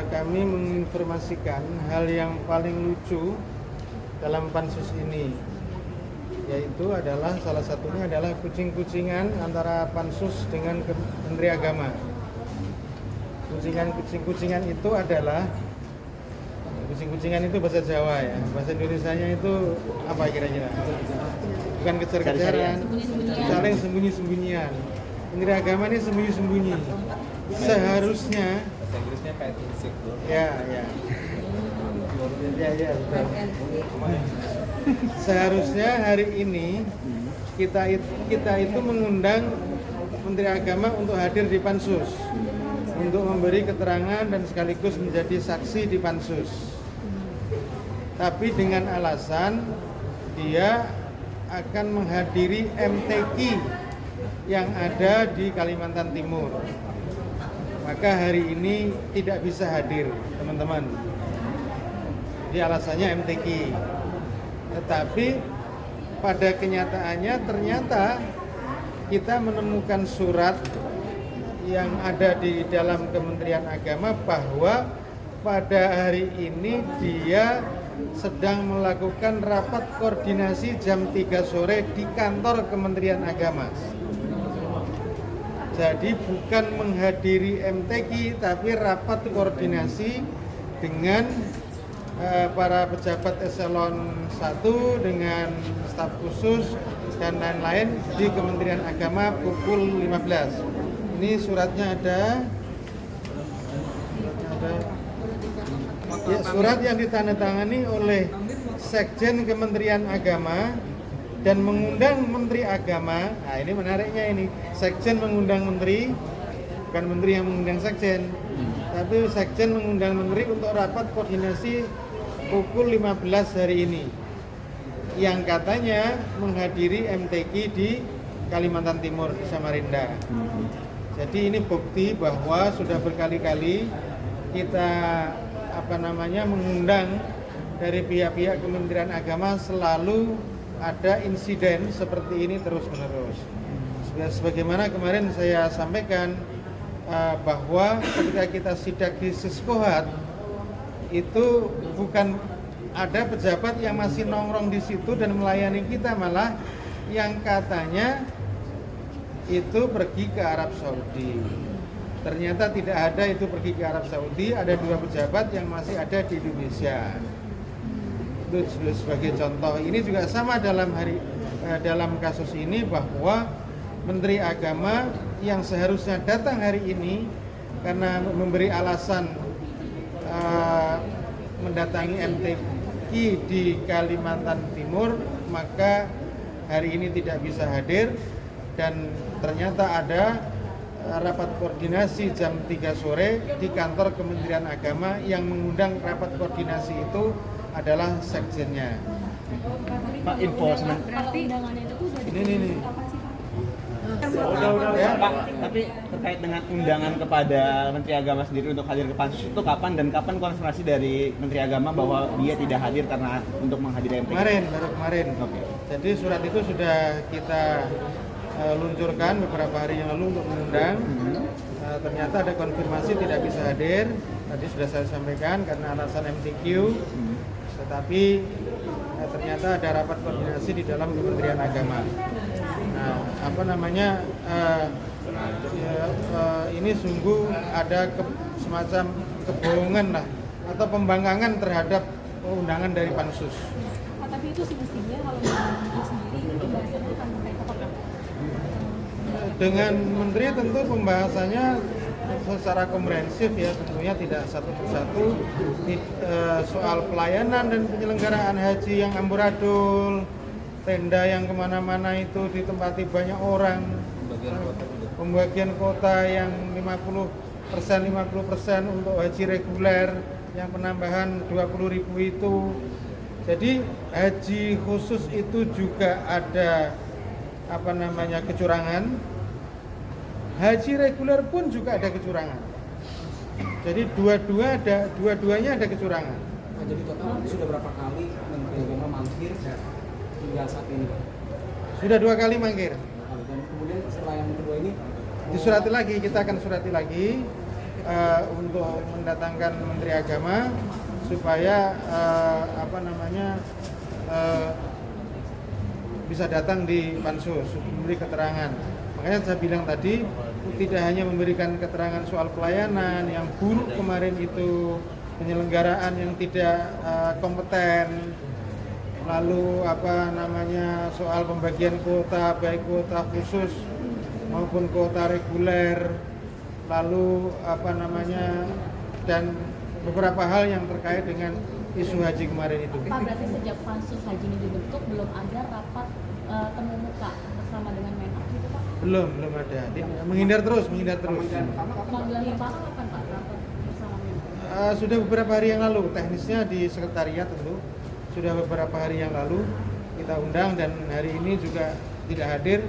kami menginformasikan hal yang paling lucu dalam pansus ini, yaitu adalah salah satunya adalah kucing-kucingan antara pansus dengan Menteri Agama. Kucing-kucingan itu adalah kucing-kucingan itu bahasa Jawa ya, bahasa Indonesianya itu apa kira-kira? Bukan kejar-kejaran, saling sembunyi-sembunyian. Menteri Agama ini sembunyi-sembunyi. Seharusnya bahasa Inggrisnya kayak insecure. ya, betul. Seharusnya hari ini kita itu mengundang Menteri Agama untuk hadir di pansus, untuk memberi keterangan dan sekaligus menjadi saksi di pansus. Tapi dengan alasan dia akan menghadiri MTQ yang ada di Kalimantan Timur. Maka hari ini tidak bisa hadir, teman-teman. Jadi alasannya MTQ. Tetapi pada kenyataannya ternyata kita menemukan surat yang ada di dalam Kementerian Agama bahwa pada hari ini dia sedang melakukan rapat koordinasi jam 3 sore di kantor Kementerian Agama. Jadi bukan menghadiri MTQ tapi rapat koordinasi dengan para pejabat eselon 1 dengan staf khusus dan lain-lain di Kementerian Agama pukul 15. Ini suratnya ada. Ya, surat yang ditandatangani oleh Sekjen Kementerian Agama dan mengundang Menteri Agama. Nah, ini menariknya ini. Sekjen mengundang menteri, bukan menteri yang mengundang sekjen. Tapi Sekjen mengundang menteri untuk rapat koordinasi pukul 15 hari ini. Yang katanya menghadiri MTQ di Kalimantan Timur di Samarinda. Jadi ini bukti bahwa sudah berkali-kali kita mengundang dari pihak-pihak Kementerian Agama, selalu ada insiden seperti ini terus-menerus. Sebagaimana kemarin saya sampaikan bahwa ketika kita sidak di Siskohat itu bukan ada pejabat yang masih nongkrong di situ dan melayani kita, malah yang katanya itu pergi ke Arab Saudi. Ternyata tidak ada itu pergi ke Arab Saudi, ada 2 pejabat yang masih ada di Indonesia. Itu sebagai contoh. Ini juga sama dalam kasus ini bahwa Menteri Agama yang seharusnya datang hari ini karena memberi alasan mendatangi MTQ di Kalimantan Timur, maka hari ini tidak bisa hadir dan ternyata ada rapat koordinasi jam 3 sore di kantor Kementerian Agama. Yang mengundang rapat koordinasi itu adalah sekjennya. Pak, enforcement. Berarti undangannya itu udah Ini. Udah ya, Pak. Tapi terkait dengan undangan kepada Menteri Agama sendiri untuk hadir ke pansus itu kapan dan kapan konfirmasi dari Menteri Agama bahwa dia tidak hadir karena untuk menghadiri MTQ? Baru kemarin. Oke. Jadi surat itu sudah kita luncurkan beberapa hari yang lalu untuk mengundang. Ternyata ada konfirmasi tidak bisa hadir. Tadi sudah saya sampaikan karena alasan MTQ. Tetapi ternyata ada rapat koordinasi di dalam Kementerian Agama. Nah, ini sungguh ada semacam kebohongan lah atau pembangkangan terhadap undangan dari pansus. Tapi itu semestinya kalau Menteri sendiri ini pembahasannya akan terkait apa? Dengan Menteri tentu pembahasannya secara komprehensif ya, tentunya tidak satu persatu. Soal pelayanan dan penyelenggaraan haji yang amburadul, tenda yang kemana-mana itu ditempati banyak orang, pembagian kota yang 50% untuk haji reguler, yang penambahan 20.000 itu. Jadi haji khusus itu juga ada kecurangan. Haji reguler pun juga ada kecurangan. Jadi dua-duanya ada kecurangan. Nah, jadi total sudah berapa kali Menteri Agama mangkir hingga saat ini, Pak? Sudah 2 kali mangkir. Dan kemudian setelah yang kedua ini Disurati lagi, kita akan surati lagi untuk mendatangkan Menteri Agama supaya bisa datang di pansus memberi keterangan. Makanya saya bilang tadi tidak hanya memberikan keterangan soal pelayanan yang buruk kemarin itu, penyelenggaraan yang tidak kompeten, lalu soal pembagian kuota baik kuota khusus maupun kuota reguler, lalu dan beberapa hal yang terkait dengan isu haji kemarin itu. Pak, berarti sejak pansus haji ini dibentuk belum ada rapat temu muka bersama dengan Menhub gitu Pak? Belum ada. Menghindar terus. Pemanggilan pertama kapan Pak rapat bersama Menhub? Sudah beberapa hari yang lalu, teknisnya di sekretariat tentu. Sudah beberapa hari yang lalu kita undang dan hari ini juga tidak hadir.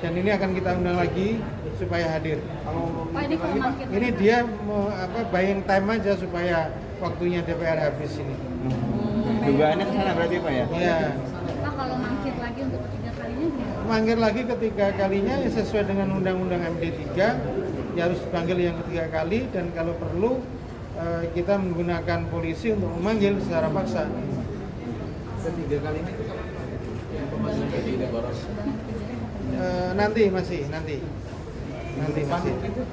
Dan ini akan kita undang lagi supaya hadir. Pak, ini kalau mangkir Ini dia buying time aja supaya waktunya DPR habis ini. Dugaannya ke sana berarti Pak ya? Iya. Pak, kalau mangkir lagi untuk ketiga kalinya gimana? Manggil lagi ketiga kalinya ya sesuai dengan Undang-Undang MD 3 ya harus dipanggil yang ketiga kali, dan kalau perlu kita menggunakan polisi untuk memanggil secara paksa. Ketiga kali ini itu yang pemanggilan ketiga boros. Nanti masih.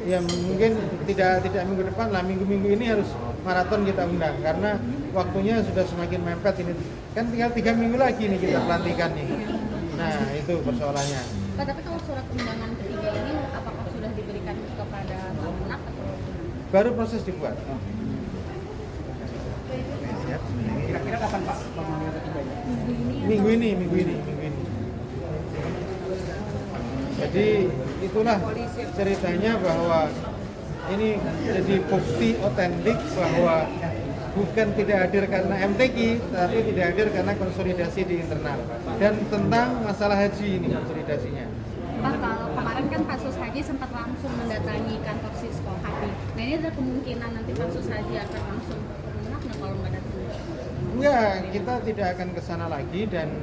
Ya mungkin tidak minggu depan lah, minggu ini harus maraton kita undang karena waktunya sudah semakin mepet ini. Kan tinggal 3 minggu lagi nih kita pelantikan nih. Nah itu persoalannya. Pak, tapi kalau surat undangan ketiga ini apakah sudah diberikan kepada Menhub atau? Baru proses dibuat. Kira-kira kapan Pak pemanggilan ketiganya? Minggu ini. Jadi itulah ceritanya bahwa ini jadi bukti otentik bahwa bukan tidak hadir karena MTQ, tapi tidak hadir karena konsolidasi di internal. Dan tentang masalah haji ini konsolidasinya. Pak, kalau kemarin kan pansus haji sempat langsung mendatangi kantor Sisko Haji. Nah, ini ada kemungkinan nanti pansus haji akan langsung ke Menhub nggak kalau nggak datang? Enggak, kita tidak akan ke sana lagi dan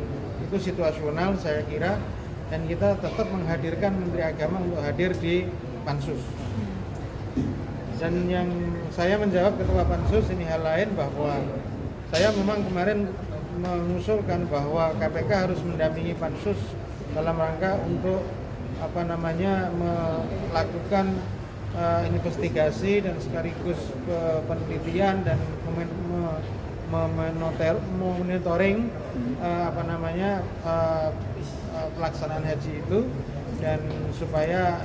itu situasional saya kira. Dan kita tetap menghadirkan Menteri Agama untuk hadir di pansus. Dan yang saya menjawab ketua pansus ini hal lain, bahwa saya memang kemarin mengusulkan bahwa KPK harus mendampingi pansus dalam rangka untuk melakukan investigasi dan sekaligus penelitian dan monitoring pelaksanaan haji itu, dan supaya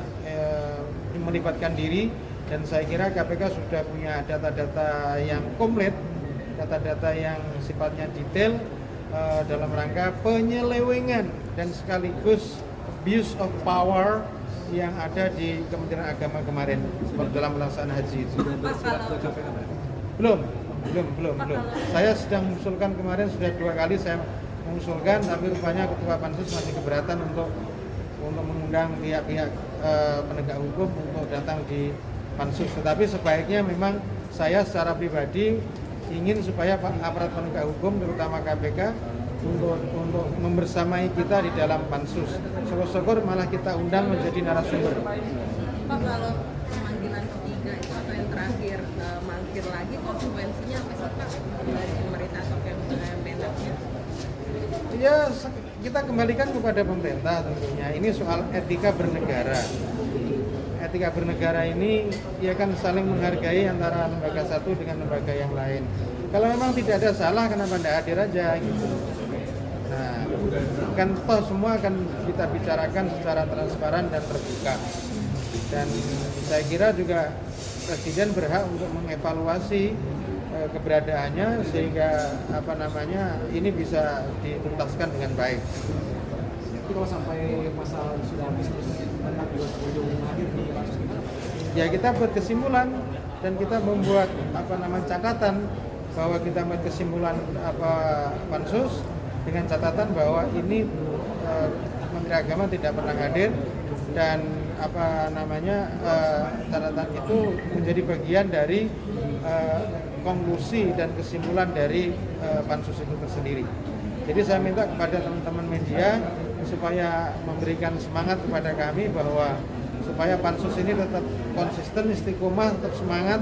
melibatkan diri. Dan saya kira KPK sudah punya data-data yang komplit, data-data yang sifatnya detail dalam rangka penyelewengan dan sekaligus abuse of power yang ada di Kementerian Agama kemarin dalam pelaksanaan haji itu. Belum. Saya sedang mengusulkan kemarin, sudah 2 kali saya mengusulkan, tapi rupanya ketua pansus masih keberatan untuk mengundang pihak-pihak penegak hukum untuk datang di pansus. Tetapi sebaiknya memang saya secara pribadi ingin supaya aparat penegak hukum terutama KPK untuk membersamai kita di dalam pansus. Syukur-syukur malah kita undang menjadi narasumber. Pak, kalau pemanggilan ketiga itu atau yang terakhir mangkir lagi, konsekuensinya apa sih Pak dari pemerintah atau Menhubnya? Ya kita kembalikan kepada pemerintah tentunya. Ini soal etika bernegara. Etika bernegara ini ya kan saling menghargai antara lembaga satu dengan lembaga yang lain. Kalau memang tidak ada salah, kenapa tidak hadir aja gitu. Nah, kan toh semua akan kita bicarakan secara transparan dan terbuka. Dan saya kira juga Presiden berhak untuk mengevaluasi keberadaannya sehingga ini bisa dituntaskan dengan baik. Tapi kalau sampai masa sudah habis terus Menhub juga ujung hadir di pansus gimana? Ya kita buat kesimpulan dan kita membuat catatan bahwa kita membuat kesimpulan pansus dengan catatan bahwa ini Menteri Agama tidak pernah hadir, dan catatan itu menjadi bagian dari konklusi dan kesimpulan dari pansus itu tersendiri. Jadi saya minta kepada teman-teman media supaya memberikan semangat kepada kami bahwa supaya pansus ini tetap konsisten, istiqomah, tetap semangat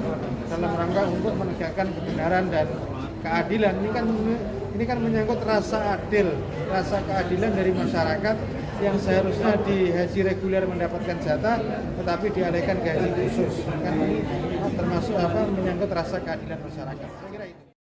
dalam rangka untuk menegakkan kebenaran dan keadilan. Ini kan menyangkut rasa adil, rasa keadilan dari masyarakat yang seharusnya di haji reguler mendapatkan jatah tetapi dialihkan ke haji khusus. Kan ini termasuk menyangkut rasa keadilan masyarakat. Saya kira itu.